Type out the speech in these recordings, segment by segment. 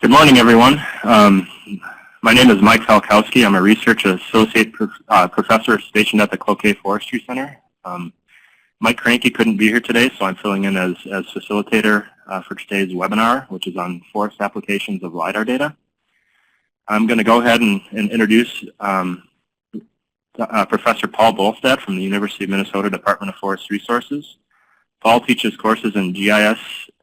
Good morning, everyone. My name is Mike Falkowski. I'm a research associate professor stationed at the Cloquet Forestry Center. Mike Cranky couldn't be here today, so I'm filling in as facilitator for today's webinar, which is on forest applications of LiDAR data. I'm going to go ahead and introduce Professor Paul Bolstad from the University of Minnesota Department of Forest Resources. Paul teaches courses in GIS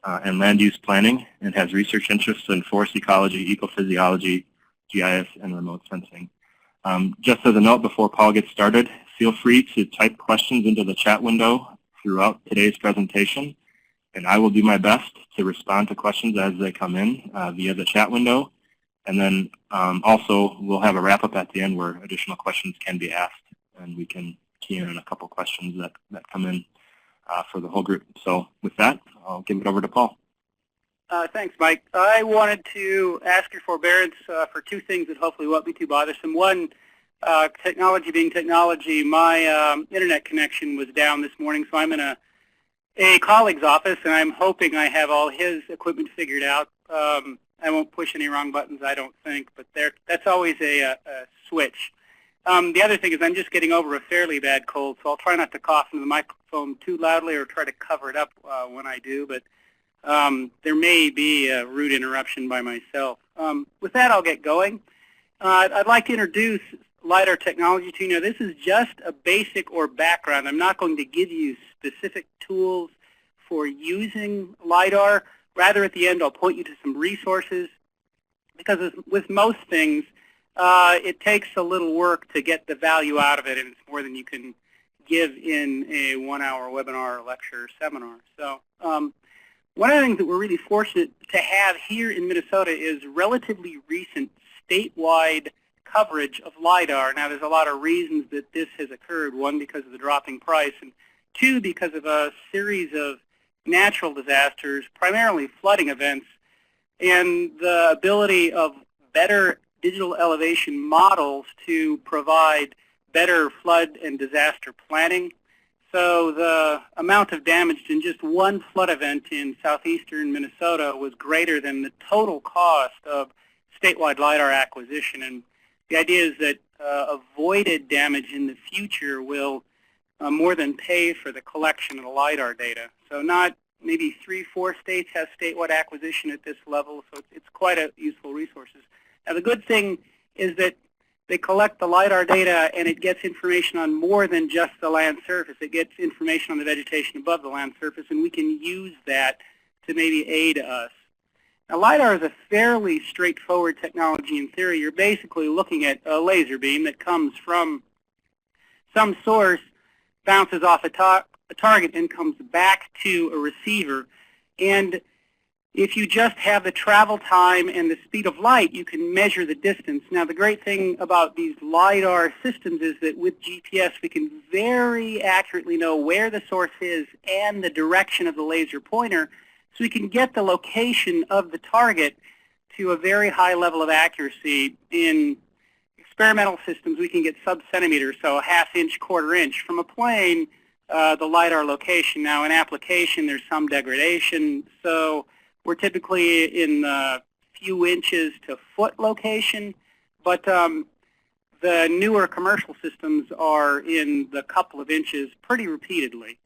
and land use planning and has research interests in forest ecology, ecophysiology, GIS, and remote sensing. Just as a note before Paul gets started, feel free to type questions into the chat window throughout today's presentation, and I will do my best to respond to questions as they come in via the chat window. And then also we'll have a wrap-up at the end where additional questions can be asked, and we can key in on a couple questions that come in for the whole group. So with that, I'll give it over to Paul. Thanks, Mike. I wanted to ask your forbearance for two things that hopefully won't be too bothersome. One, technology being technology, my internet connection was down this morning, so I'm in a colleague's office, and I'm hoping I have all his equipment figured out. I won't push any wrong buttons, I don't think, but that's always a switch. The other thing is I'm just getting over a fairly bad cold, so I'll try not to cough into the microphone too loudly or try to cover it up when I do, but there may be a rude interruption by myself. With that, I'll get going. I'd like to introduce LiDAR technology to you. Now, this is just a basic or background. I'm not going to give you specific tools for using LiDAR. Rather, at the end, I'll point you to some resources, because with most things, it takes a little work to get the value out of it, and it's more than you can give in a 1-hour webinar or lecture or seminar. So one of the things that we're really fortunate to have here in Minnesota is relatively recent statewide coverage of LiDAR. Now, there's a lot of reasons that this has occurred. One, because of the dropping price, and two, because of a series of natural disasters, primarily flooding events, and the ability of better digital elevation models to provide better flood and disaster planning. So the amount of damage in just one flood event in southeastern Minnesota was greater than the total cost of statewide LiDAR acquisition. And the idea is that avoided damage in the future will more than pay for the collection of the LiDAR data. So not maybe 3-4 states have statewide acquisition at this level, so it's quite a useful resources. Now, the good thing is that they collect the LiDAR data and it gets information on more than just the land surface. It gets information on the vegetation above the land surface, and we can use that to maybe aid us. Now, LiDAR is a fairly straightforward technology in theory. You're basically looking at a laser beam that comes from some source, bounces off a target, and comes back to a receiver. And if you just have the travel time and the speed of light, you can measure the distance. Now, the great thing about these LiDAR systems is that with GPS, we can very accurately know where the source is and the direction of the laser pointer, so we can get the location of the target to a very high level of accuracy. In experimental systems, we can get sub-centimeters, so a half-inch, quarter-inch, from a plane, the LiDAR location. Now, in application, there's some degradation, so we're typically in the few inches to foot location, but the newer commercial systems are in the couple of inches pretty repeatedly.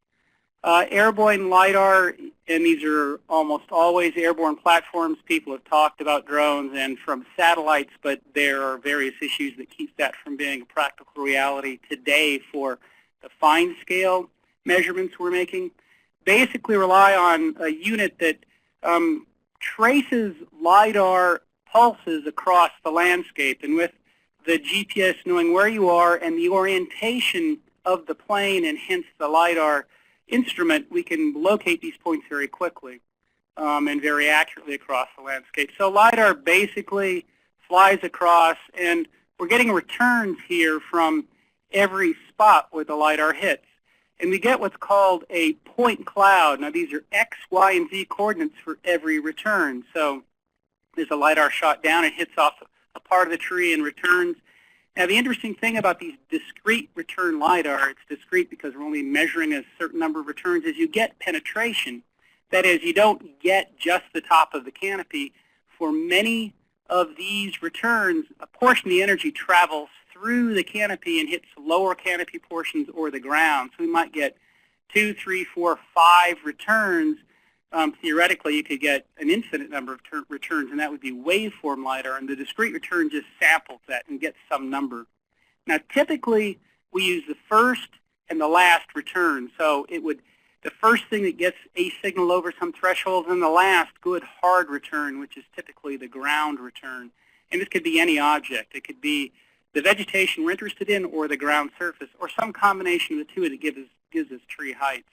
Airborne LiDAR, and these are almost always airborne platforms. People have talked about drones and from satellites, but there are various issues that keep that from being a practical reality today for the fine scale measurements we're making. Basically rely on a unit that traces LiDAR pulses across the landscape, and with the GPS knowing where you are and the orientation of the plane and hence the LiDAR instrument, we can locate these points very quickly and very accurately across the landscape. So LiDAR basically flies across, and we're getting returns here from every spot where the LiDAR hits. And we get what's called a point cloud. Now, these are X, Y, and Z coordinates for every return. So there's a LiDAR shot down. It hits off a part of the tree and returns. Now, the interesting thing about these discrete return LiDAR, it's discrete because we're only measuring a certain number of returns, is you get penetration. That is, you don't get just the top of the canopy for many of these returns, a portion of the energy travels through the canopy and hits lower canopy portions or the ground. So we might get 2, 3, 4, 5 returns. Theoretically, you could get an infinite number of returns, and that would be waveform LiDAR, and the discrete return just samples that and gets some number. Now, typically, we use the first and the last return. So it would, the first thing that gets a signal over some threshold, and the last good hard return, which is typically the ground return. And this could be any object. It could be the vegetation we're interested in, or the ground surface, or some combination of the two that gives us tree heights.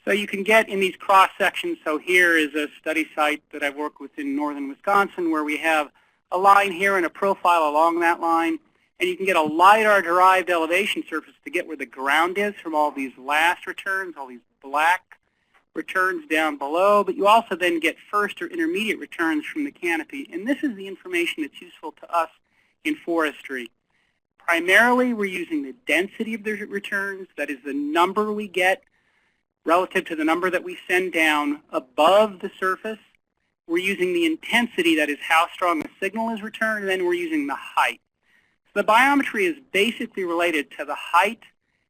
So you can get in these cross sections. So here is a study site that I've worked with in northern Wisconsin, where we have a line here and a profile along that line. And you can get a LiDAR-derived elevation surface to get where the ground is from all these last returns, all these black returns down below. But you also then get first or intermediate returns from the canopy. And this is the information that's useful to us in forestry. Primarily, we're using the density of the returns, that is the number we get relative to the number that we send down above the surface. We're using the intensity, that is how strong the signal is returned, and then we're using the height. So the biometry is basically related to the height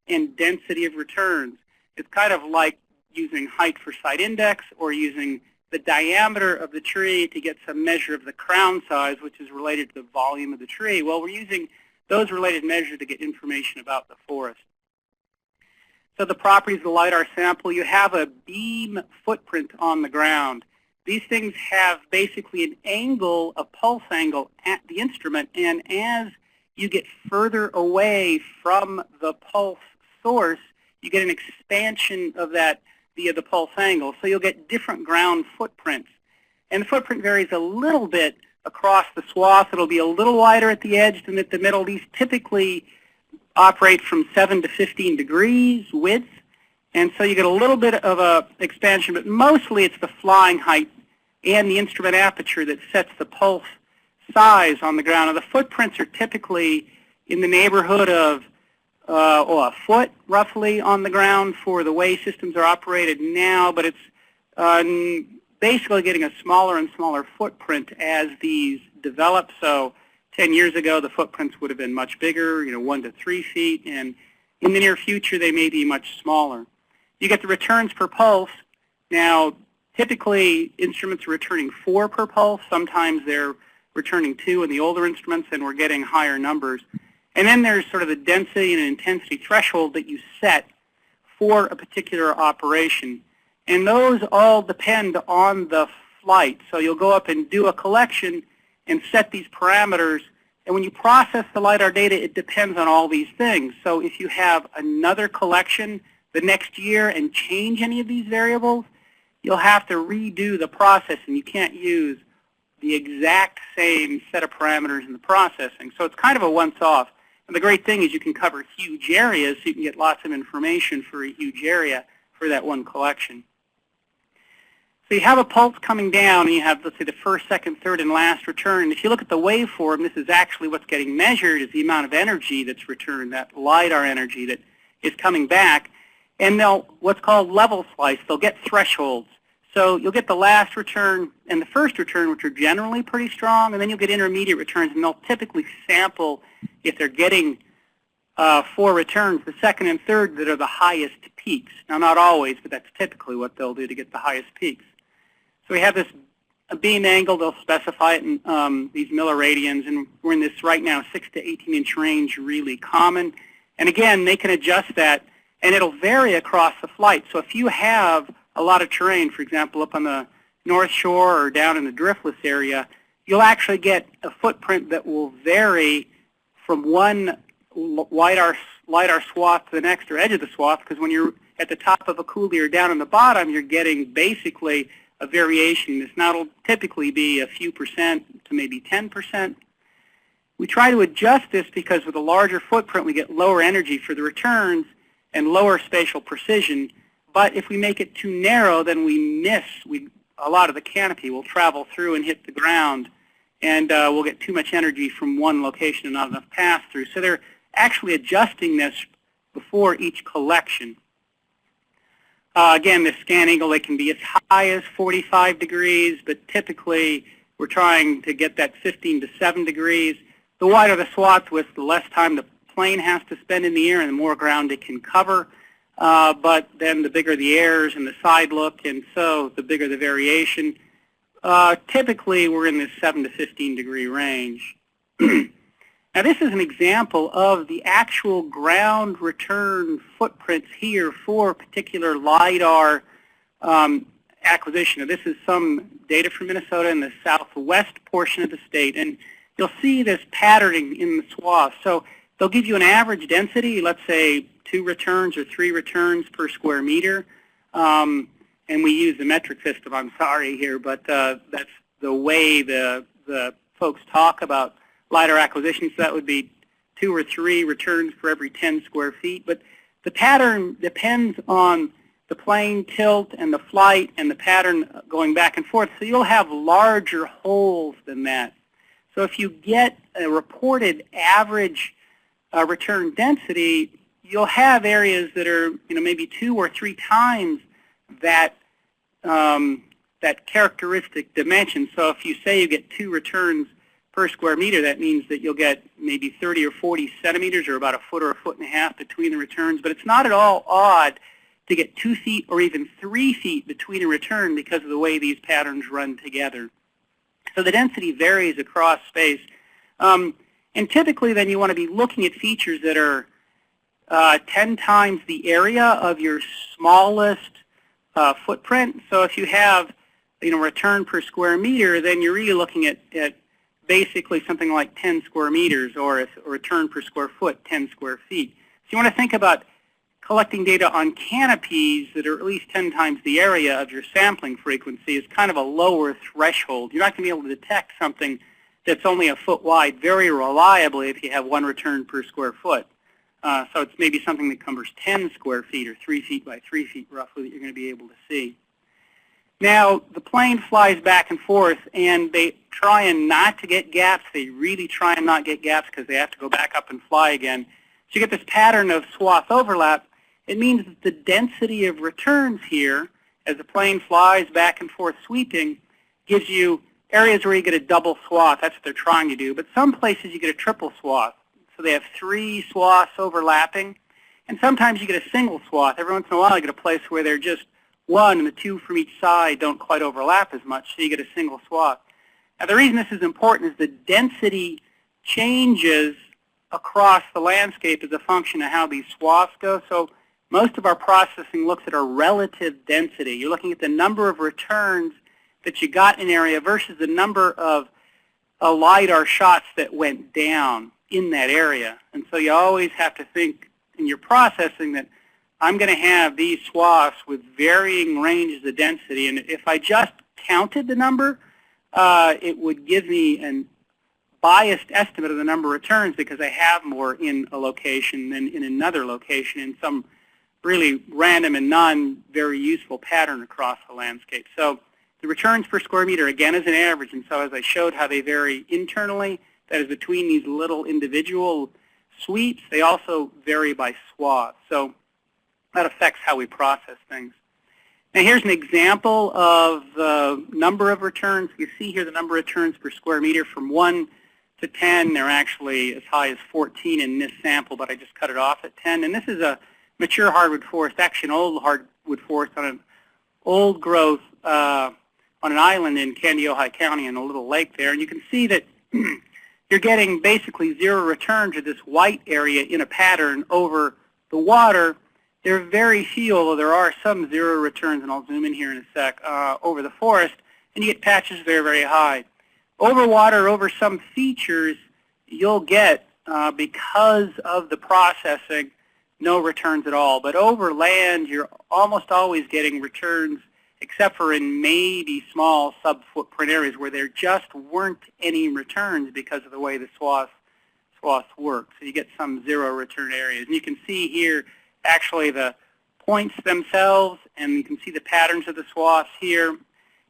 and density of returns. It's kind of like using height for site index, or using the diameter of the tree to get some measure of the crown size, which is related to the volume of the tree. Well, we're using those related measures to get information about the forest. So the properties of the LiDAR sample, you have a beam footprint on the ground. These things have basically an angle, a pulse angle at the instrument, and as you get further away from the pulse source, you get an expansion of that via the pulse angle. So you'll get different ground footprints. And the footprint varies a little bit across the swath. It'll be a little wider at the edge than at the middle. These typically operate from 7 to 15 degrees width. And so you get a little bit of a expansion, but mostly it's the flying height and the instrument aperture that sets the pulse size on the ground. And the footprints are typically in the neighborhood of a foot roughly on the ground for the way systems are operated now, but it's basically getting a smaller and smaller footprint as these develop. So 10 years ago, the footprints would have been much bigger, 1 to 3 feet, and in the near future, they may be much smaller. You get the returns per pulse. Now, typically, instruments are returning 4 per pulse. Sometimes they're returning 2 in the older instruments, and we're getting higher numbers. And then there's sort of the density and intensity threshold that you set for a particular operation. And those all depend on the flight. So you'll go up and do a collection and set these parameters. And when you process the LiDAR data, it depends on all these things. So if you have another collection the next year and change any of these variables, you'll have to redo the process, and you can't use the exact same set of parameters in the processing. So it's kind of a once-off. And the great thing is you can cover huge areas, so you can get lots of information for a huge area for that one collection. So you have a pulse coming down, and you have, let's say, the first, second, third, and last return. If you look at the waveform, this is actually what's getting measured is the amount of energy that's returned, that LiDAR energy that is coming back. And they'll, what's called level slice, they'll get thresholds. So you'll get the last return and the first return, which are generally pretty strong, and then you'll get intermediate returns, and they'll typically sample, if they're getting 4 returns, the second and third that are the highest peaks. Now, not always, but that's typically what they'll do to get the highest peaks. So we have this beam angle. They'll specify it in these milliradians, and we're in this right now 6 to 18-inch range, really common. And again, they can adjust that, and it'll vary across the flight. So if you have a lot of terrain, for example, up on the North Shore or down in the driftless area, you'll actually get a footprint that will vary from one LiDAR swath to the next, or edge of the swath, because when you're at the top of a coulee or down on the bottom, you're getting basically a variation. This now will typically be a few percent to maybe 10%. We try to adjust this because with a larger footprint, we get lower energy for the returns and lower spatial precision. But if we make it too narrow, then we miss. A lot of the canopy will travel through and hit the ground, and we'll get too much energy from one location and not enough pass-through. So they're actually adjusting this before each collection. Again, the scan angle, they can be as high as 45 degrees, but typically we're trying to get that 15 to 7 degrees. The wider the swath width, the less time the plane has to spend in the air and the more ground it can cover. But then the bigger the airs and the side look, and so the bigger the variation. Typically, we're in this 7 to 15 degree range. Now, this is an example of the actual ground return footprints here for particular LIDAR acquisition. Now, this is some data from Minnesota in the southwest portion of the state, and you'll see this patterning in the swath. So they'll give you an average density, let's say 2 returns or 3 returns per square meter. And we use the metric system, I'm sorry here, but that's the way the folks talk about LIDAR acquisition. So that would be 2 or 3 returns for every 10 square feet. But the pattern depends on the plane tilt and the flight and the pattern going back and forth. So you'll have larger holes than that. So if you get a reported average return density, you'll have areas that are, maybe 2 or 3 times that that characteristic dimension. So if you say you get 2 returns per square meter, that means that you'll get maybe 30 or 40 centimeters, or about 1 foot or 1.5 foot between the returns. But it's not at all odd to get 2 feet or even 3 feet between a return because of the way these patterns run together. So the density varies across space. And typically then you want to be looking at features that are 10 times the area of your smallest footprint. So if you have return per square meter, then you're really looking at basically something like 10 square meters, or a return per square foot, 10 square feet. So you want to think about collecting data on canopies that are at least 10 times the area of your sampling frequency is kind of a lower threshold. You're not going to be able to detect something that's only 1 foot wide very reliably if you have 1 return per square foot. So it's maybe something that covers 10 square feet or 3 feet by 3 feet roughly that you're going to be able to see. Now, the plane flies back and forth, and they try and not to get gaps. They really try and not get gaps because they have to go back up and fly again. So you get this pattern of swath overlap. It means that the density of returns here, as the plane flies back and forth sweeping, gives you areas where you get a double swath. That's what they're trying to do. But some places you get a triple swath. So they have 3 swaths overlapping. And sometimes you get a single swath. Every once in a while you get a place where they're just 1 and the 2 from each side don't quite overlap as much, so you get a single swath. Now the reason this is important is the density changes across the landscape as a function of how these swaths go. So most of our processing looks at our relative density. You're looking at the number of returns that you got in an area versus the number of LIDAR shots that went down in that area. And so you always have to think in your processing that I'm going to have these swaths with varying ranges of density, and if I just counted the number, it would give me a biased estimate of the number of returns because I have more in a location than in another location in some really random and non-very useful pattern across the landscape. So the returns per square meter, again, is an average, and so as I showed how they vary internally, that is between these little individual sweeps, they also vary by swath. So that affects how we process things. Now here's an example of the number of returns. You see here the number of returns per square meter from 1 to 10. They're actually as high as 14 in this sample, but I just cut it off at 10. And this is a mature hardwood forest, actually an old hardwood forest on an old growth on an island in Kandiyohi County in a little lake there. And you can see that you're getting basically 0 return to this white area in a pattern over the water. There are very few, although there are some 0 returns, and I'll zoom in here in a sec, over the forest, and you get patches very, very high. Over water, over some features, you'll get, because of the processing, no returns at all. But over land, you're almost always getting returns, except for in maybe small sub-footprint areas where there just weren't any returns because of the way the swaths work. So you get some 0 return areas. And you can see here, actually the points themselves, and you can see the patterns of the swaths here.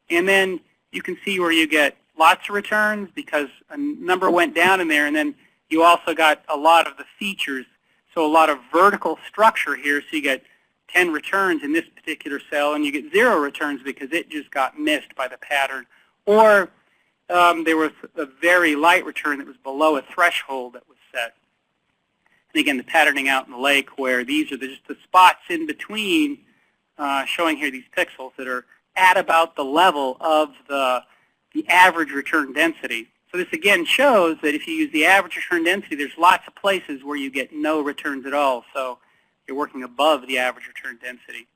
And then you can see where you get lots of returns because a number went down in there, and then you also got a lot of the features, so a lot of vertical structure here, so you get 10 returns in this particular cell, and you get 0 returns because it just got missed by the pattern. Or there was a very light return that was below a threshold that was set. And again, the patterning out in the lake where these are just the spots in between, showing here these pixels that are at about the level of the average return density. So this again shows that if you use the average return density, there's lots of places where you get no returns at all. So you're working above the average return density.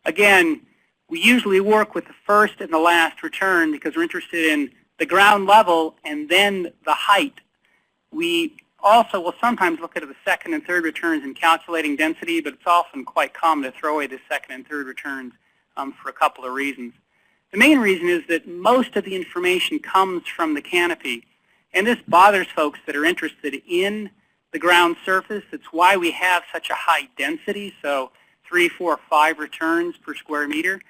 Again, we usually work with the first and the last return because we're interested in the ground level and then the height. We also will sometimes look at the second and third returns in calculating density, but it's often quite common to throw away the second and third returns for a couple of reasons. The main reason is that most of the information comes from the canopy, and this bothers folks that are interested in the ground surface. It's why we have such a high density, so 3, 4, 5 returns per square meter.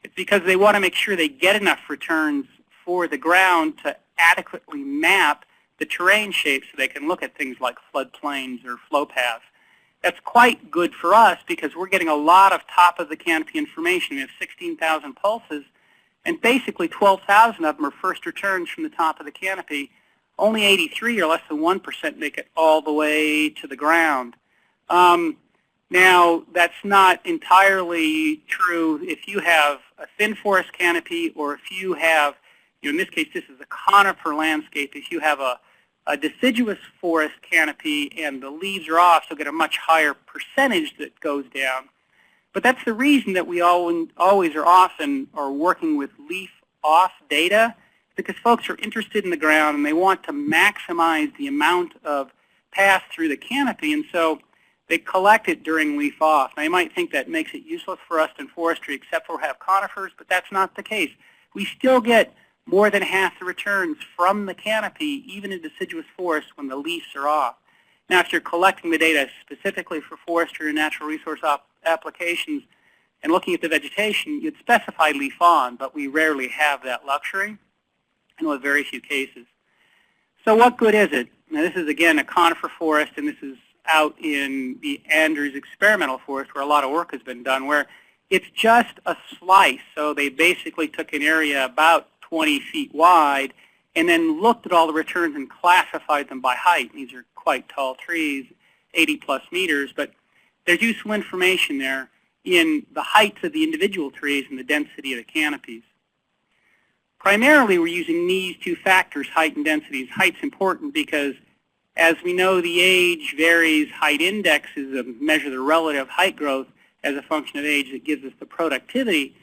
It's because they want to make sure they get enough returns for the ground to adequately map the terrain shapes so they can look at things like floodplains or flow paths. That's quite good for us because we're getting a lot of top of the canopy information. We have 16,000 pulses, and basically 12,000 of them are first returns from the top of the canopy. Only 83 or less than 1% make it all the way to the ground. Now, that's not entirely true if you have a thin forest canopy or if you have, in this case, this is a conifer landscape. If you have a deciduous forest canopy and the leaves are off, you'll get a much higher percentage that goes down. But that's the reason that we always are often are working with leaf-off data, because folks are interested in the ground and they want to maximize the amount of pass through the canopy, and so they collect it during leaf-off. Now, you might think that makes it useless for us in forestry except for we have conifers, but that's not the case. We still get more than half the returns from the canopy, even in deciduous forest, when the leaves are off. Now, if you're collecting the data specifically for forestry or natural resource applications and looking at the vegetation, you'd specify leaf-on, but we rarely have that luxury, and with very few cases. So what good is it? Now, this is, again, a conifer forest, and this is out in the Andrews experimental forest where a lot of work has been done, where it's just a slice. So they basically took an area about 20 feet wide and then looked at all the returns and classified them by height. These are quite tall trees, 80-plus meters, but there's useful information there in the heights of the individual trees and the density of the canopies. Primarily, we're using these two factors, height and density. Height's important because, as we know, the age varies. Height index is a measure of the relative height growth as a function of age that gives us the productivity.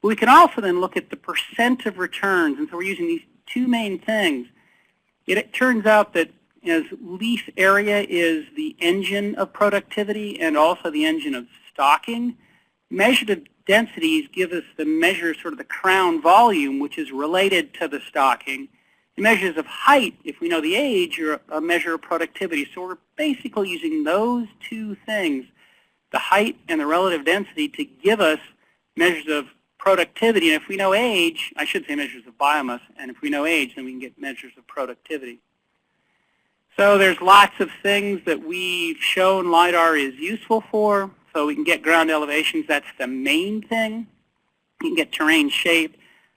But we can also then look at the percent of returns, and so we're using these two main things. It turns out that as leaf area is the engine of productivity and also the engine of stocking, measured densities give us the measure, sort of the crown volume, which is related to the stocking. The measures of height, if we know the age, are a measure of productivity. So we're basically using those two things, the height and the relative density, to give us measures of productivity. And if we know age, I should say measures of biomass, and if we know age, then we can get measures of productivity. So there's lots of things that we've shown LIDAR is useful for. So we can get ground elevations. That's the main thing. You can get terrain shape,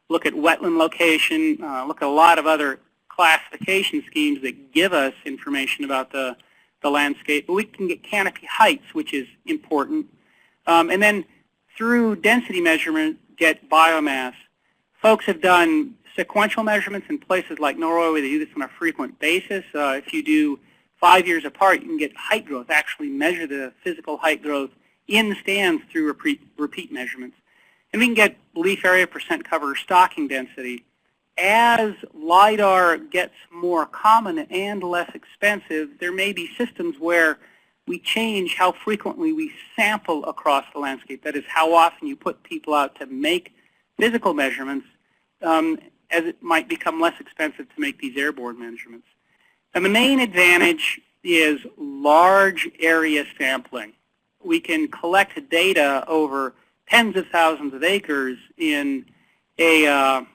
look at wetland location, look at a lot of other classification schemes that give us information about the landscape. But we can get canopy heights, which is important. And then through density measurement, get biomass. Folks have done sequential measurements in places like Norway where they do this on a frequent basis. If you do 5 years apart, you can get height growth, actually measure the physical height growth in the stands through repeat measurements. And we can get leaf area, percent cover, or stocking density. As LIDAR gets more common and less expensive, there may be systems where we change how frequently we sample across the landscape. That is, how often you put people out to make physical measurements, as it might become less expensive to make these airborne measurements. And the main advantage is large area sampling. We can collect data over tens of thousands of acres in a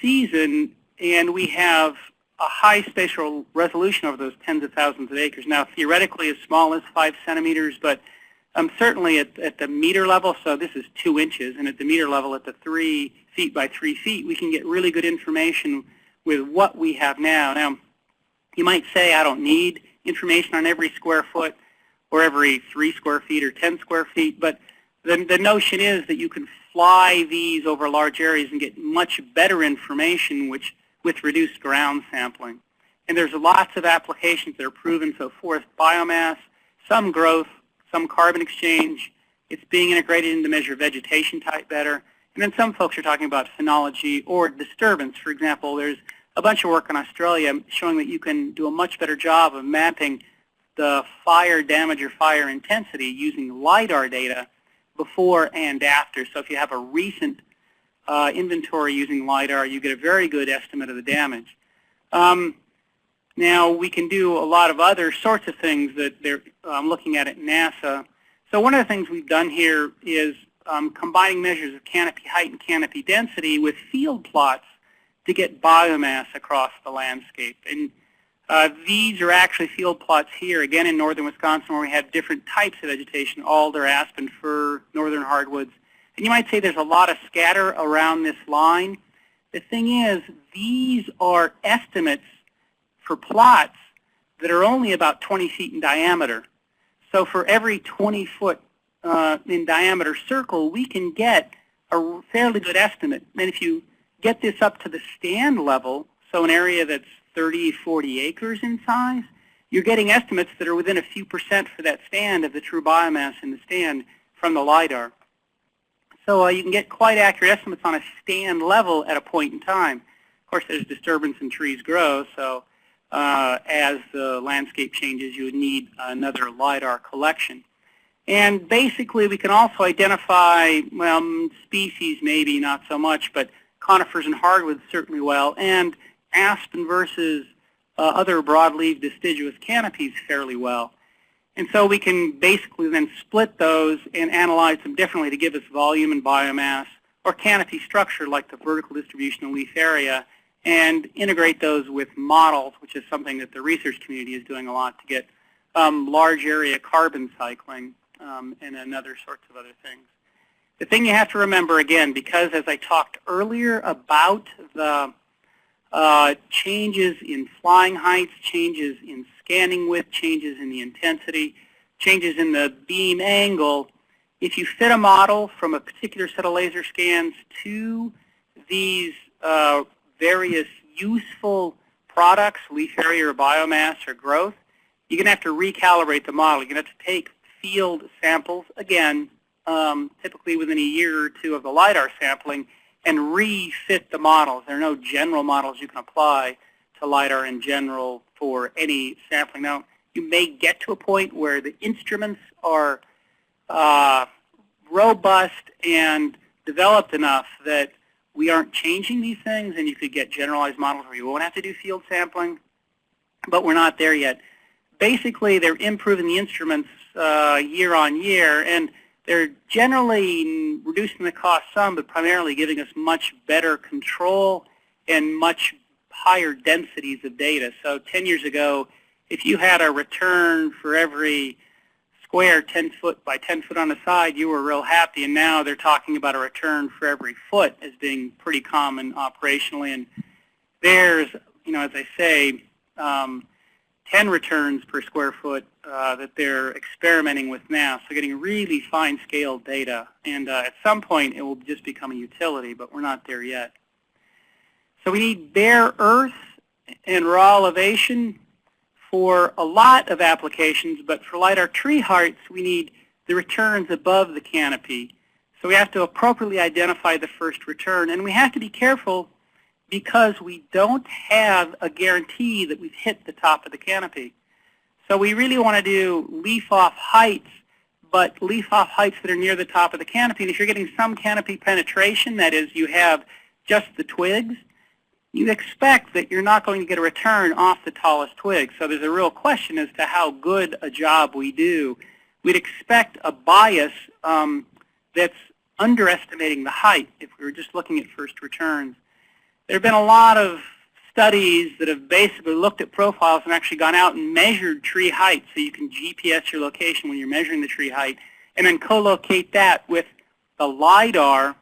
season, and we have a high spatial resolution over those tens of thousands of acres. Now, theoretically, as small as 5 centimeters, but certainly at the meter level, so this is 2 inches, and at the meter level, at the 3 feet by 3 feet, we can get really good information with what we have now. Now, you might say, I don't need information on every square foot or every 3 square feet or 10 square feet, but the notion is that you can fly these over large areas and get much better information with reduced ground sampling. And there's lots of applications that are proven, so forest biomass, some growth, some carbon exchange. It's being integrated into measure vegetation type better. And then some folks are talking about phenology or disturbance. For example, there's a bunch of work in Australia showing that you can do a much better job of mapping the fire damage or fire intensity using Lidar data before and after. So if you have a recent inventory using Lidar, you get a very good estimate of the damage. Now, we can do a lot of other sorts of things that they're looking at NASA. So one of the things we've done here is combining measures of canopy height and canopy density with field plots to get biomass across the landscape. And these are actually field plots here, again in northern Wisconsin, where we have different types of vegetation, alder, aspen, fir, northern hardwoods. And you might say there's a lot of scatter around this line. The thing is, these are estimates for plots that are only about 20 feet in diameter. So for every 20-foot in diameter circle, we can get a fairly good estimate. And if you get this up to the stand level, so an area that's 30, 40 acres in size, you're getting estimates that are within a few percent for that stand of the true biomass in the stand from the Lidar. So you can get quite accurate estimates on a stand level at a point in time. Of course, there's disturbance and trees grow, so as the landscape changes, you would need another Lidar collection. And basically, we can also identify, well, species maybe not so much, but conifers and hardwoods certainly well, and aspen versus other broadleaf deciduous canopies fairly well. And so we can basically then split those and analyze them differently to give us volume and biomass, or canopy structure like the vertical distribution of leaf area, and integrate those with models, which is something that the research community is doing a lot to get large area carbon cycling and other sorts of other things. The thing you have to remember, again, because as I talked earlier about the changes in flying heights, changes in scanning width, changes in the intensity, changes in the beam angle, if you fit a model from a particular set of laser scans to these various useful products, leaf area or biomass or growth, you're going to have to recalibrate the model. You're going to have to take field samples, again, typically within a year or two of the Lidar sampling, and refit the models. There are no general models you can apply to Lidar in general for any sampling. Now, you may get to a point where the instruments are robust and developed enough that we aren't changing these things, and you could get generalized models where you won't have to do field sampling, but we're not there yet. Basically, they're improving the instruments year on year, and they're generally reducing the cost some, but primarily giving us much better control and much higher densities of data. So 10 years ago, if you had a return for every square 10 foot by 10 foot on the side, you were real happy, and now they're talking about a return for every foot as being pretty common operationally. And there's, as I say, 10 returns per square foot that they're experimenting with now, so getting really fine-scale data. And at some point, it will just become a utility, but we're not there yet. So we need bare earth and raw elevation for a lot of applications, but for Lidar tree heights, we need the returns above the canopy. So we have to appropriately identify the first return, and we have to be careful because we don't have a guarantee that we've hit the top of the canopy. So we really want to do leaf-off heights, but leaf-off heights that are near the top of the canopy. And if you're getting some canopy penetration, that is, you have just the twigs, you expect that you're not going to get a return off the tallest twig. So there's a real question as to how good a job we do. We'd expect a bias that's underestimating the height if we were just looking at first returns. There have been a lot of studies that have basically looked at profiles and actually gone out and measured tree height, so you can GPS your location when you're measuring the tree height, and then co-locate that with the Lidar.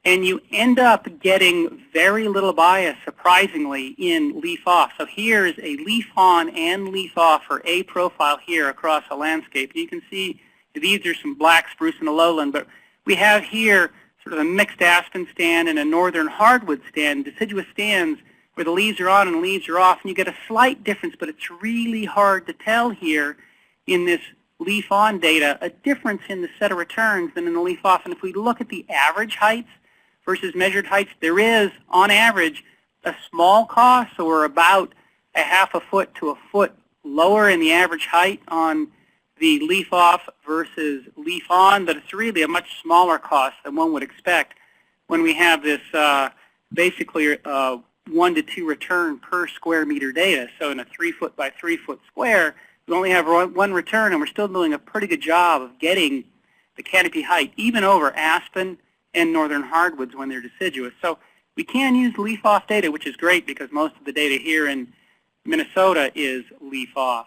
and you end up getting very little bias, surprisingly, in leaf-off. So here's a leaf-on and leaf-off for a profile here across a landscape. You can see these are some black spruce in the lowland, but we have here sort of a mixed aspen stand and a northern hardwood stand, deciduous stands where the leaves are on and leaves are off, and you get a slight difference, but it's really hard to tell here in this leaf-on data a difference in the set of returns than in the leaf-off. And if we look at the average heights versus measured heights, there is, on average, a small cost, so we're about a half a foot to a foot lower in the average height on the leaf-off versus leaf-on, but it's really a much smaller cost than one would expect when we have this basically 1 to 2 return per square meter data. So in a 3 foot by 3 foot square, we only have one return, and we're still doing a pretty good job of getting the canopy height, even over aspen and northern hardwoods when they're deciduous. So we can use leaf-off data, which is great because most of the data here in Minnesota is leaf-off.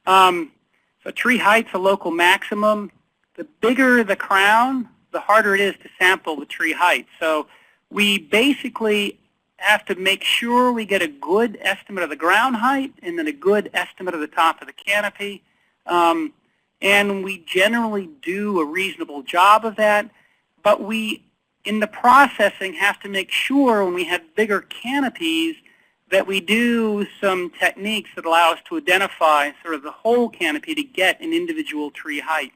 So tree height's a local maximum. The bigger the crown, the harder it is to sample the tree height. So we basically have to make sure we get a good estimate of the ground height and then a good estimate of the top of the canopy. And we generally do a reasonable job of that. But we, in the processing, have to make sure when we have bigger canopies that we do some techniques that allow us to identify sort of the whole canopy to get an individual tree height.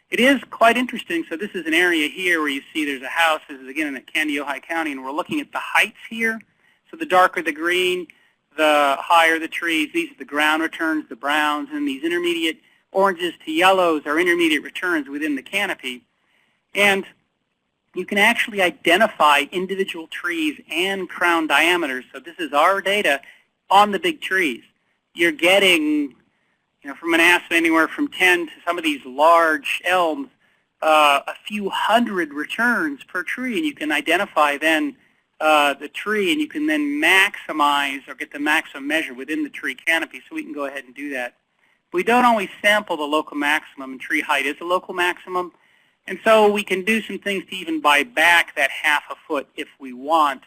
It is quite interesting. So this is an area here where you see there's a house. This is, again, in Candy, Ojai County, and we're looking at the heights here. So the darker the green, the higher the trees. These are the ground returns, the browns, and these intermediate oranges to yellows are intermediate returns within the canopy. And you can actually identify individual trees and crown diameters. So this is our data on the big trees. You're getting, from an aspen anywhere from 10 to some of these large elms, a few hundred returns per tree, and you can identify then the tree, and you can then maximize or get the maximum measure within the tree canopy. So we can go ahead and do that. We don't always sample the local maximum, and tree height is a local maximum. And so we can do some things to even buy back that half a foot if we want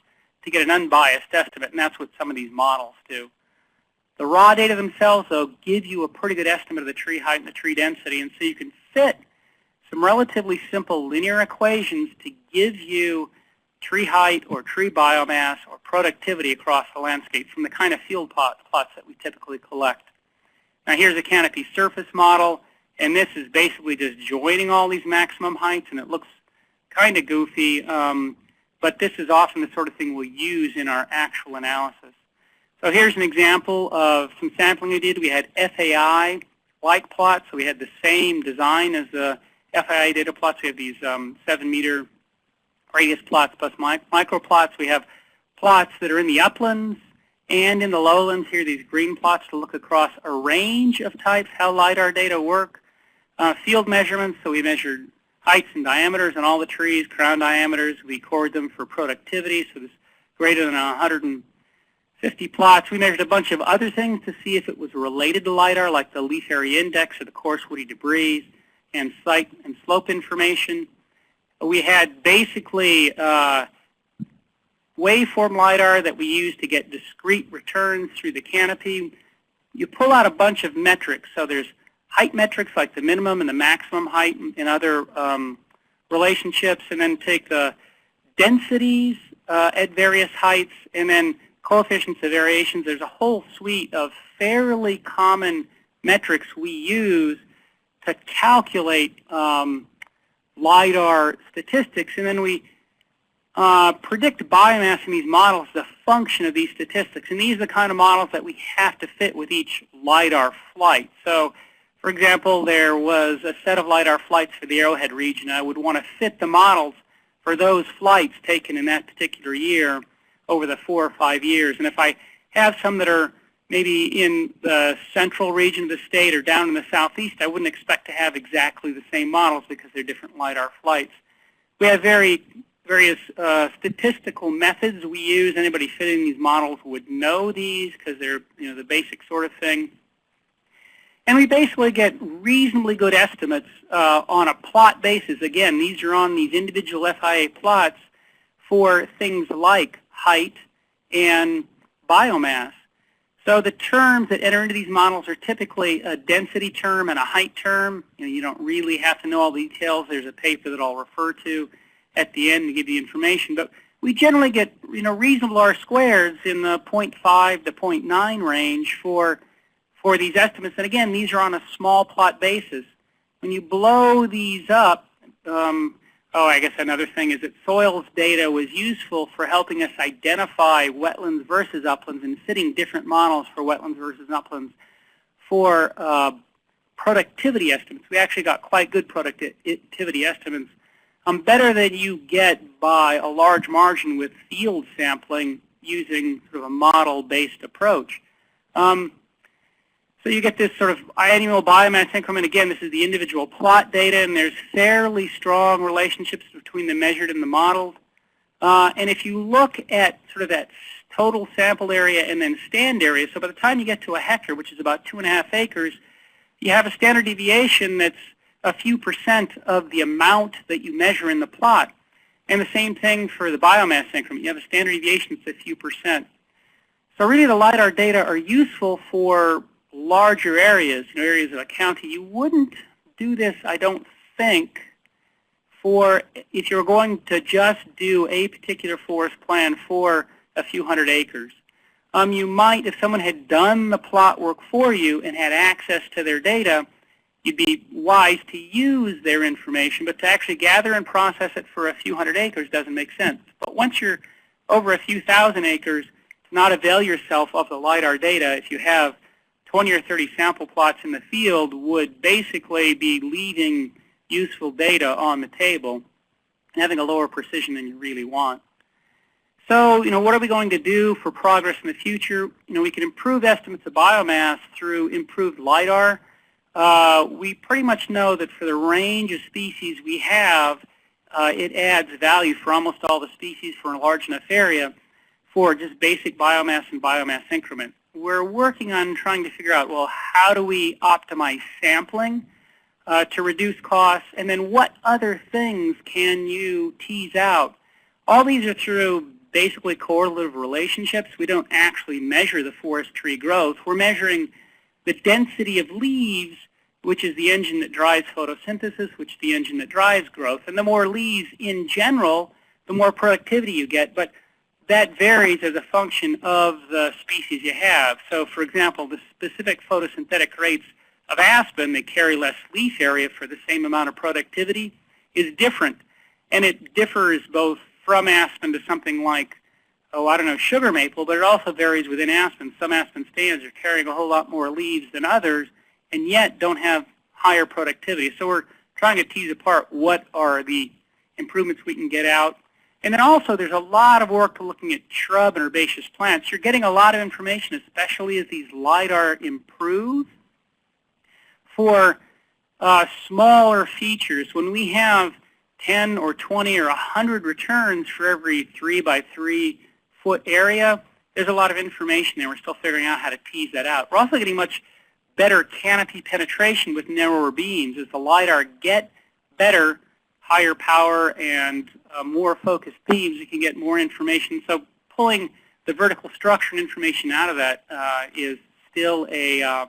to get an unbiased estimate, and that's what some of these models do. The raw data themselves, though, give you a pretty good estimate of the tree height and the tree density, and so you can fit some relatively simple linear equations to give you tree height or tree biomass or productivity across the landscape from the kind of field plots that we typically collect. Now here's a canopy surface model. And this is basically just joining all these maximum heights, and it looks kind of goofy, but this is often the sort of thing we'll use in our actual analysis. So here's an example of some sampling we did. We had FAI-like plots, so we had the same design as the FAI data plots. We have these 7-meter radius plots plus micro plots. We have plots that are in the uplands and in the lowlands. Here, these green plots to look across a range of types, how Lidar data work. Field measurements, so we measured heights and diameters on all the trees, crown diameters. We scored them for productivity, so this greater than 150 plots. We measured a bunch of other things to see if it was related to Lidar, like the leaf area index or the coarse woody debris and site and slope information. We had basically waveform Lidar that we use to get discrete returns through the canopy. You pull out a bunch of metrics, so there's height metrics like the minimum and the maximum height and other relationships, and then take the densities at various heights and then coefficients of variations. There's a whole suite of fairly common metrics we use to calculate Lidar statistics, and then we predict biomass in these models as a function of these statistics. And these are the kind of models that we have to fit with each Lidar flight. So for example, there was a set of Lidar flights for the Arrowhead region. I would want to fit the models for those flights taken in that particular year over the 4 or 5 years. And if I have some that are maybe in the central region of the state or down in the southeast, I wouldn't expect to have exactly the same models because they're different Lidar flights. We have various statistical methods we use. Anybody fitting these models would know these because they're the basic sort of thing. And we basically get reasonably good estimates on a plot basis. Again, these are on these individual FIA plots for things like height and biomass. So the terms that enter into these models are typically a density term and a height term. You don't really have to know all the details. There's a paper that I'll refer to at the end to give you information. But we generally get reasonable R-squares in the 0.5 to 0.9 range for these estimates. And again, these are on a small plot basis. When you blow these up, I guess another thing is that soils data was useful for helping us identify wetlands versus uplands and fitting different models for wetlands versus uplands for productivity estimates. We actually got quite good productivity estimates, better than you get by a large margin with field sampling using sort of a model-based approach. So you get this sort of annual biomass increment. Again, this is the individual plot data, and there's fairly strong relationships between the measured and the modeled. And if you look at sort of that total sample area and then stand area, so by the time you get to a hectare, which is about 2.5 acres, you have a standard deviation that's a few percent of the amount that you measure in the plot. And the same thing for the biomass increment. You have a standard deviation that's a few percent. So really the LIDAR data are useful for larger areas, areas of a county. You wouldn't do this, I don't think, for if you're going to just do a particular forest plan for a few hundred acres. You might, if someone had done the plot work for you and had access to their data, you'd be wise to use their information, but to actually gather and process it for a few hundred acres doesn't make sense. But once you're over a few thousand acres, to not avail yourself of the LIDAR data if you have 20 or 30 sample plots in the field would basically be leaving useful data on the table and having a lower precision than you really want. So, what are we going to do for progress in the future? We can improve estimates of biomass through improved LIDAR. We pretty much know that for the range of species we have, it adds value for almost all the species for a large enough area for just basic biomass and biomass increment. We're working on trying to figure out, well, how do we optimize sampling to reduce costs, and then what other things can you tease out? All these are through basically correlative relationships. We don't actually measure the forest tree growth. We're measuring the density of leaves, which is the engine that drives photosynthesis, which is the engine that drives growth. And the more leaves in general, the more productivity you get. But that varies as a function of the species you have. So, for example, the specific photosynthetic rates of aspen that carry less leaf area for the same amount of productivity is different. And it differs both from aspen to something like, sugar maple, but it also varies within aspen. Some aspen stands are carrying a whole lot more leaves than others and yet don't have higher productivity. So we're trying to tease apart what are the improvements we can get out. And then also there's a lot of work looking at shrub and herbaceous plants. You're getting a lot of information, especially as these LIDAR improve, for smaller features. When we have 10 or 20 or 100 returns for every 3 by 3 foot area, there's a lot of information there. We're still figuring out how to tease that out. We're also getting much better canopy penetration with narrower beams. As the LIDAR get better, higher power and more focused beams, you can get more information. So pulling the vertical structure and information out of that is still a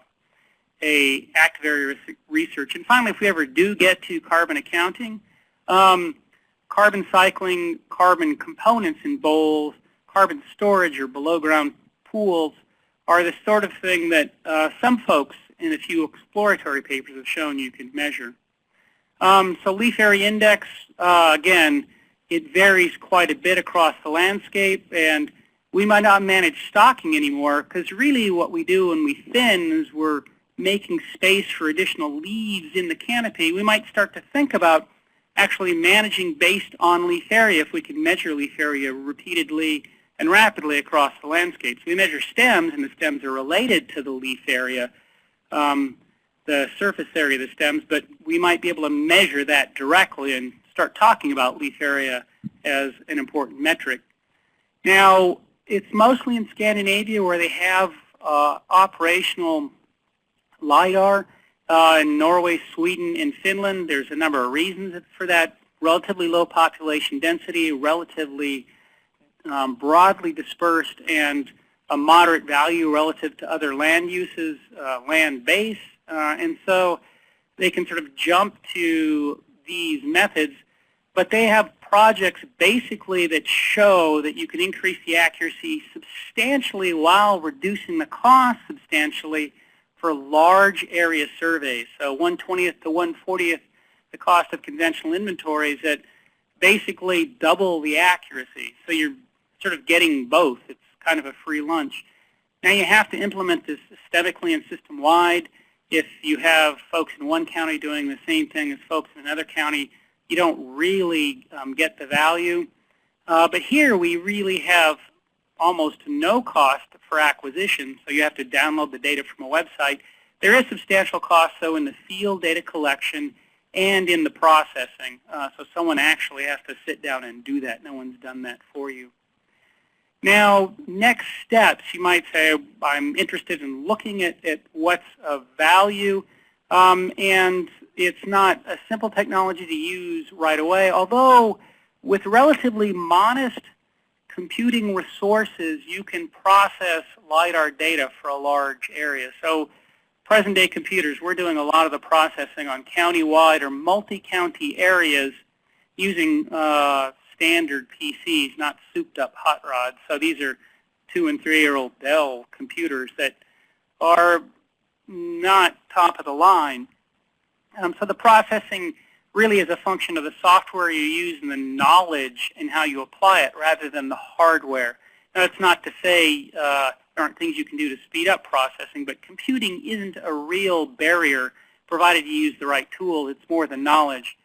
active area of research. And finally, if we ever do get to carbon accounting, carbon cycling, carbon components in bowls, carbon storage or below ground pools are the sort of thing that some folks in a few exploratory papers have shown you can measure. So leaf area index, again, it varies quite a bit across the landscape, and we might not manage stocking anymore because really what we do when we thin is we're making space for additional leaves in the canopy. We might start to think about actually managing based on leaf area if we can measure leaf area repeatedly and rapidly across the landscape. So we measure stems, and the stems are related to the leaf area, the surface area of the stems, but we might be able to measure that directly and start talking about leaf area as an important metric. Now, it's mostly in Scandinavia where they have operational LIDAR. In Norway, Sweden, and Finland, there's a number of reasons for that relatively low population density, relatively broadly dispersed, and a moderate value relative to other land uses, land base, and so they can sort of jump to these methods, but they have projects basically that show that you can increase the accuracy substantially while reducing the cost substantially for large area surveys. So 1/20th to 1/40th the cost of conventional inventories at basically double the accuracy. So you're sort of getting both. It's kind of a free lunch. Now you have to implement this systemically and system-wide. If you have folks in one county doing the same thing as folks in another county, you don't really get the value. But here we really have almost no cost for acquisition, so you have to download the data from a website. There is substantial cost, though, in the field data collection and in the processing. So someone actually has to sit down and do that. No one's done that for you. Now, next steps, you might say, I'm interested in looking at what's of value, and it's not a simple technology to use right away, although with relatively modest computing resources, you can process LiDAR data for a large area. So present-day computers, we're doing a lot of the processing on county-wide or multi-county areas using standard PCs, not souped-up hot rods. So these are 2- and 3-year-old Dell computers that are not top of the line. So the processing really is a function of the software you use and the knowledge and how you apply it rather than the hardware. Now, that's not to say there aren't things you can do to speed up processing, but computing isn't a real barrier provided you use the right tool. It's more the knowledge.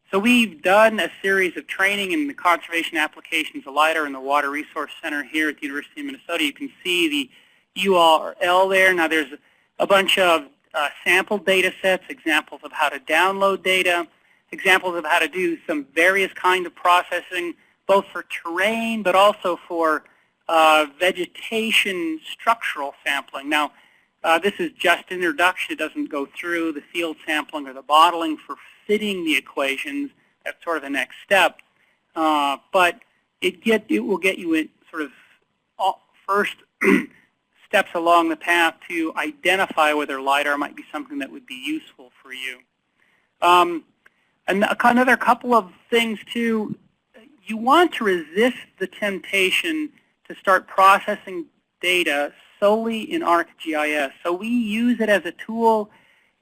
So we've done a series of training in the Conservation Applications of LiDAR in the Water Resource Center here at the University of Minnesota. You can see the URL there. Now there's a bunch of sample data sets, examples of how to download data, examples of how to do some various kind of processing, both for terrain but also for vegetation structural sampling. Now, this is just introduction. It doesn't go through the field sampling or the modeling for fitting the equations. That's sort of the next step. But it will get you in sort of first steps along the path to identify whether LiDAR might be something that would be useful for you. And another couple of things, too. You want to resist the temptation to start processing data solely in ArcGIS. So we use it as a tool,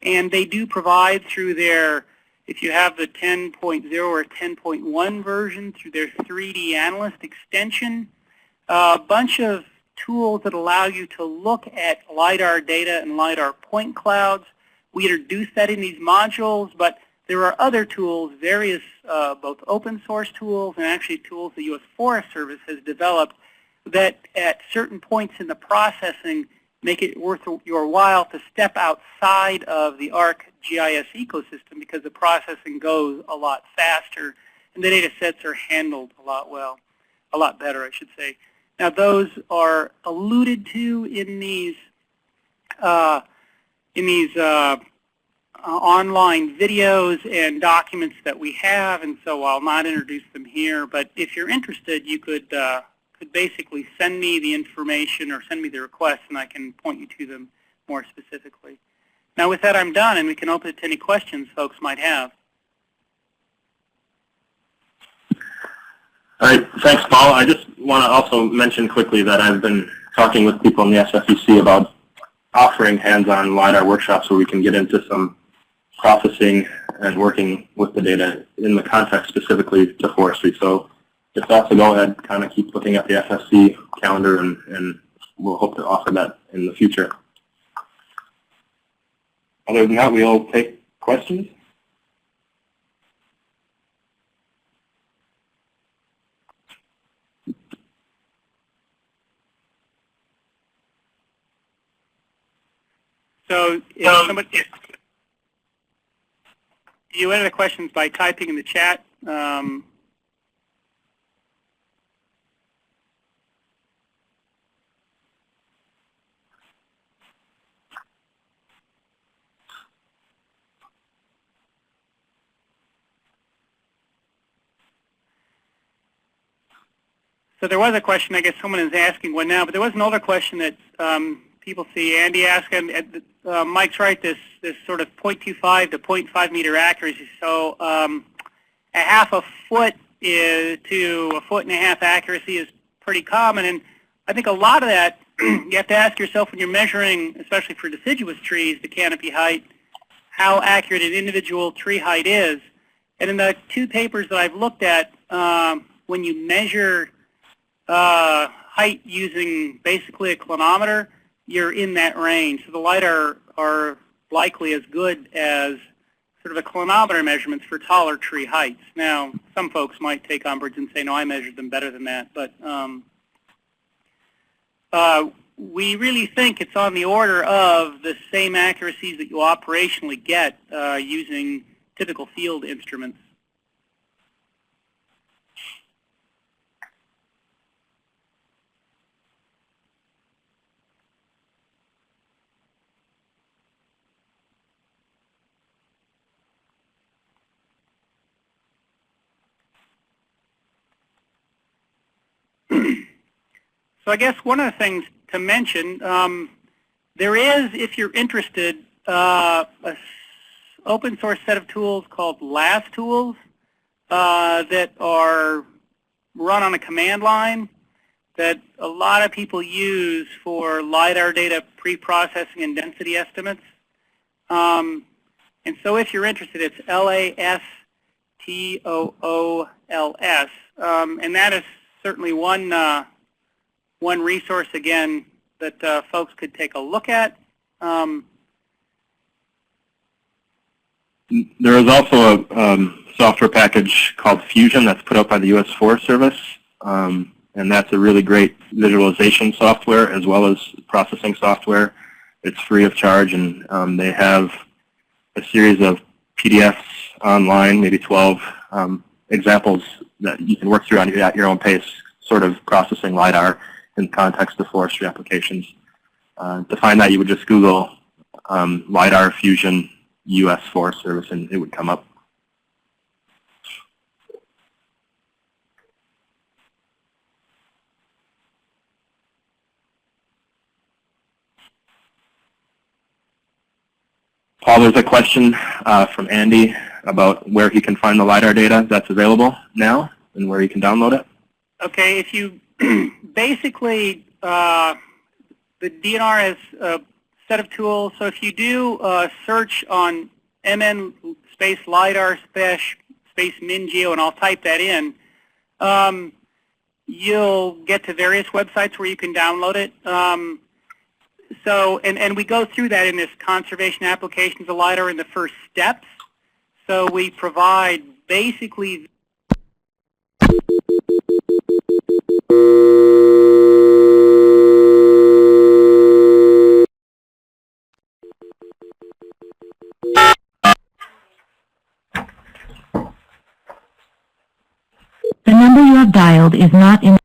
and they do provide through their, if you have the 10.0 or 10.1 version, through their 3D Analyst extension, a bunch of tools that allow you to look at LiDAR data and LiDAR point clouds. We introduced that in these modules, but there are other tools, various both open source tools and actually tools the U.S. Forest Service has developed that at certain points in the processing make it worth your while to step outside of the ArcGIS ecosystem because the processing goes a lot faster and the data sets are handled a lot better, I should say. Now those are alluded to in these online videos and documents that we have, and so I'll not introduce them here. But if you're interested, you could basically send me the information or send me the request, and I can point you to them more specifically. Now with that, I'm done, and we can open it to any questions folks might have. All right, thanks, Paul. I just want to also mention quickly that I've been talking with people in the SFEC about offering hands-on LiDAR workshops where we can get into some processing and working with the data in the context specifically to forestry. So if that's a go-ahead, kind of keep looking at the FSC calendar, and we'll hope to offer that in the future. Other than that, we'll take questions. So if somebody, you enter the questions by typing in the chat. So there was a question, I guess someone is asking one now, but there was another question that people see Andy ask, and Mike's right, this sort of 0.25 to 0.5 meter accuracy. So a half a foot to a foot and a half accuracy is pretty common, and I think a lot of that you have to ask yourself when you're measuring, especially for deciduous trees, the canopy height, how accurate an individual tree height is. And in the two papers that I've looked at, when you measure height using basically a clinometer, you're in that range. So the LiDAR are likely as good as sort of a clinometer measurements for taller tree heights. Now, some folks might take umbrage and say, no, I measured them better than that. But we really think it's on the order of the same accuracies that you operationally get using typical field instruments. So I guess one of the things to mention, there is, if you're interested, an open source set of tools called LAS tools that are run on a command line that a lot of people use for LiDAR data pre-processing and density estimates. And so if you're interested, it's LASTOOLS. And that is certainly one resource, again, that folks could take a look at. There is also a software package called Fusion that's put out by the U.S. Forest Service, and that's a really great visualization software as well as processing software. It's free of charge, and they have a series of PDFs online, maybe 12 examples that you can work through at your own pace, sort of processing LiDAR in context of forestry applications. To find that, you would just Google LiDAR Fusion U.S. Forest Service, and it would come up. Paul, there's a question from Andy about where he can find the LiDAR data that's available now and where he can download it. Okay, if you basically, the DNR has a set of tools. So if you do a search on MN space LiDAR space MinGeo, and I'll type that in, you'll get to various websites where you can download it. So, and we go through that in this conservation applications of LiDAR in the first steps. So we provide basically The number you have dialed is not in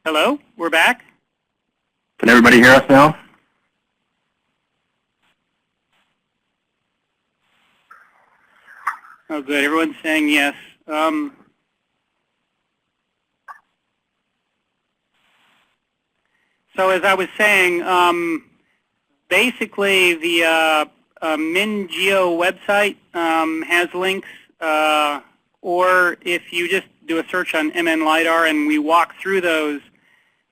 Hello, we're back. Can everybody hear us now? Oh, good. Everyone's saying yes. So as I was saying, basically the MinGeo website has links, or if you just do a search on MN Lidar and we walk through those,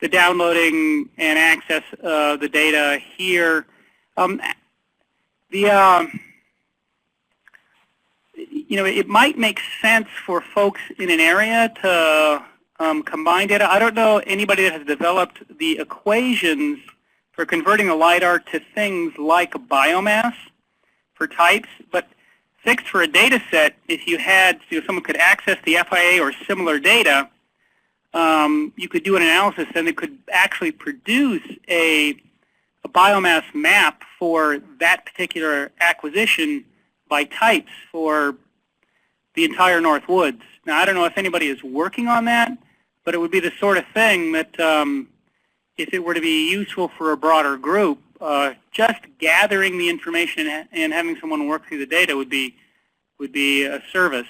the downloading and access the data here. It might make sense for folks in an area to combine data. I don't know anybody that has developed the equations for converting a LiDAR to things like biomass for types, but fixed for a data set, if you had, someone could access the FIA or similar data, you could do an analysis and it could actually produce a biomass map for that particular acquisition by types for the entire North Woods. Now, I don't know if anybody is working on that, but it would be the sort of thing that if it were to be useful for a broader group, just gathering the information and having someone work through the data would be a service.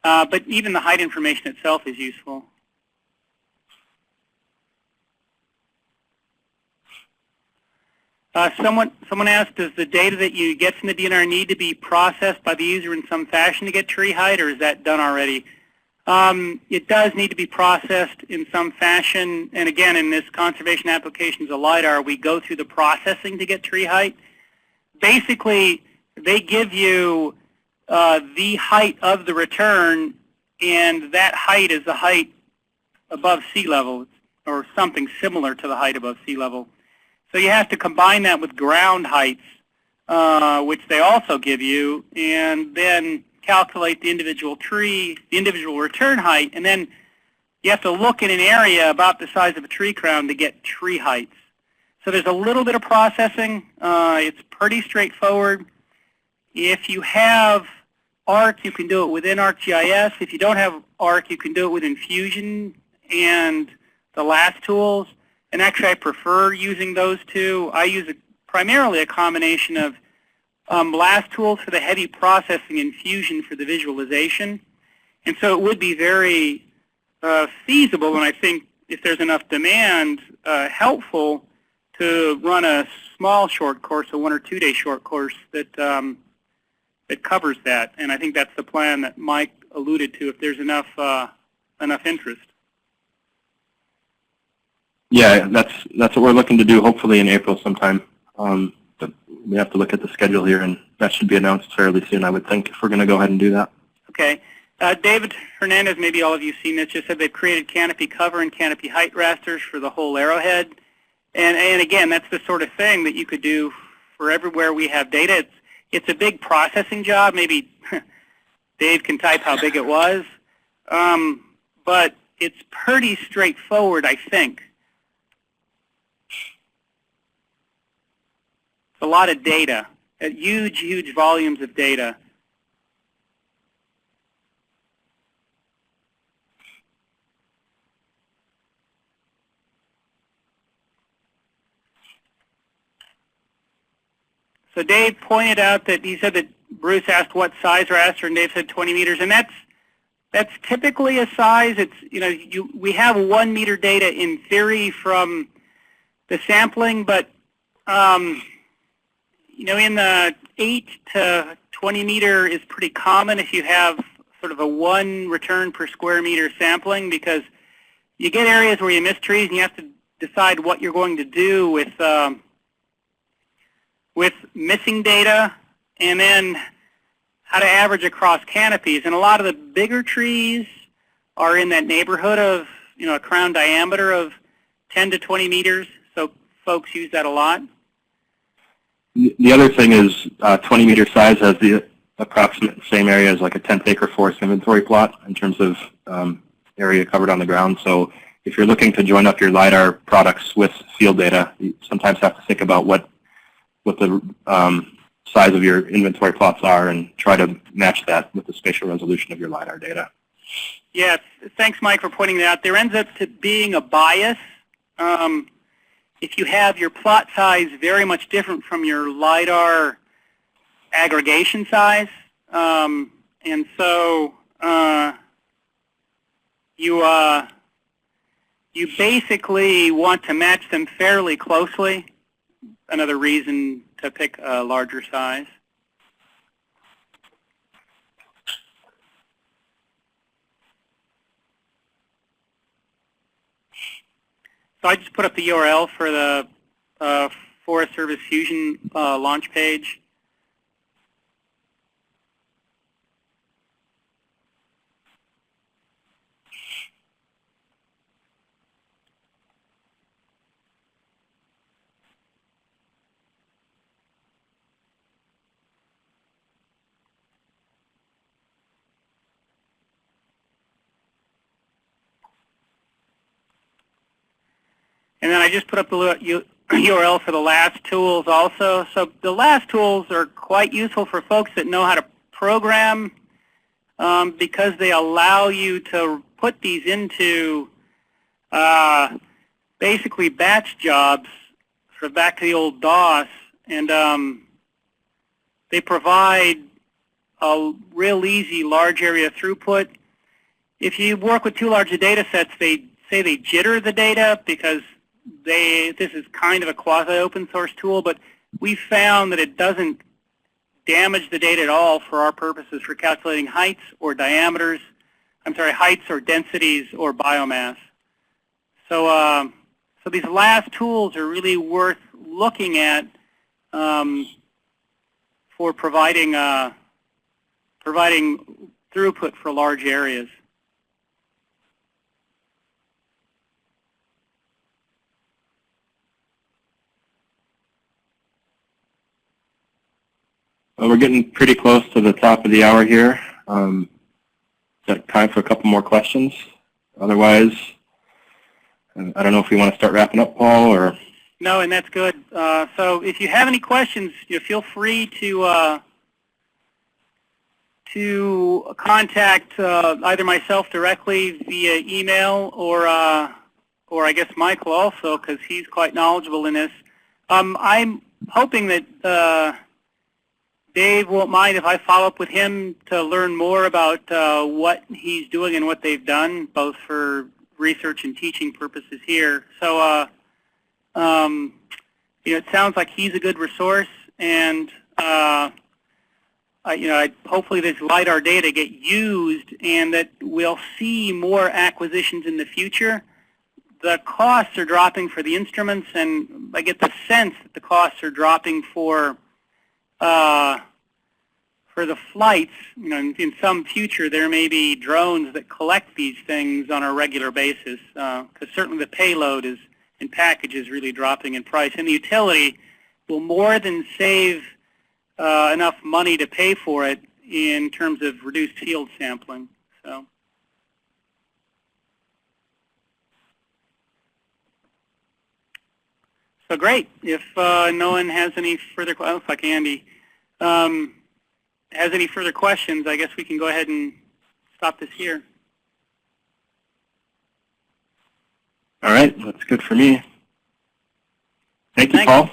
But even the height information itself is useful. Someone asked, does the data that you get from the DNR need to be processed by the user in some fashion to get tree height, or is that done already? It does need to be processed in some fashion, and again, in this conservation applications of LiDAR, we go through the processing to get tree height. Basically, they give you the height of the return, and that height is the height above sea level, or something similar to the height above sea level. So you have to combine that with ground heights, which they also give you, and then calculate the individual tree, the individual return height, and then you have to look in an area about the size of a tree crown to get tree heights. So there's a little bit of processing. It's pretty straightforward. If you have ARC, you can do it within ArcGIS. If you don't have ARC, you can do it within Fusion and the LAST tools. And actually, I prefer using those two. I use primarily a combination of LAST tools for the heavy processing and Fusion for the visualization. And so it would be very feasible, and I think if there's enough demand, helpful to run a small short course, a 1 or 2 day short course that that covers that. And I think that's the plan that Mike alluded to if there's enough interest. Yeah, that's what we're looking to do, hopefully in April sometime. But we have to look at the schedule here, and that should be announced fairly soon, I would think, if we're going to go ahead and do that. Okay. David Hernandez, maybe all of you have seen this, just said they've created canopy cover and canopy height rasters for the whole arrowhead. And again, that's the sort of thing that you could do for everywhere we have data. It's a big processing job. Maybe Dave can type how big it was. But it's pretty straightforward, I think. A lot of data, huge, huge volumes of data. So Dave pointed out that he said that Bruce asked what size raster, and Dave said 20 meters, and that's typically a size. It's we have 1 meter data in theory from the sampling, but in the 8 to 20 meter is pretty common if you have sort of a 1 return per square meter sampling, because you get areas where you miss trees and you have to decide what you're going to do with missing data, and then how to average across canopies. And a lot of the bigger trees are in that neighborhood of a crown diameter of 10 to 20 meters, so folks use that a lot. The other thing is 20 meter size has the approximate same area as like a 10th acre forest inventory plot in terms of area covered on the ground. So if you're looking to join up your LiDAR products with field data, you sometimes have to think about what the size of your inventory plots are and try to match that with the spatial resolution of your LiDAR data. Yeah, thanks, Mike, for pointing that out. There ends up to being a bias. If you have your plot size very much different from your LiDAR aggregation size, and so you basically want to match them fairly closely. Another reason to pick a larger size. So I just put up the URL for the Forest Service Fusion launch page. And then I just put up the URL for the last tools also. So the last tools are quite useful for folks that know how to program because they allow you to put these into basically batch jobs, sort of back to the old DOS, and they provide a real easy large area throughput. If you work with too large data sets, they say they jitter the data because this is kind of a quasi-open source tool, but we found that it doesn't damage the data at all for our purposes for calculating heights or diameters, heights or densities or biomass. So, so these last tools are really worth looking at for providing throughput for large areas. Well, we're getting pretty close to the top of the hour here. Is that time for a couple more questions? Otherwise, I don't know if we want to start wrapping up, Paul, or... No, and that's good. So if you have any questions, feel free to contact either myself directly via email or I guess Michael also, because he's quite knowledgeable in this. I'm hoping that Dave won't mind if I follow up with him to learn more about what he's doing and what they've done, both for research and teaching purposes here. So, it sounds like he's a good resource, and hopefully this LiDAR data get used, and that we'll see more acquisitions in the future. The costs are dropping for the instruments, and I get the sense that the costs are dropping for the flights. In some future there may be drones that collect these things on a regular basis, because certainly the payload and package is really dropping in price, and the utility will more than save enough money to pay for it in terms of reduced field sampling. So great. If no one has any further questions, looks like Andy has any further questions, I guess we can go ahead and stop this here. All right, that's good for me. Thank you, Thanks. Paul.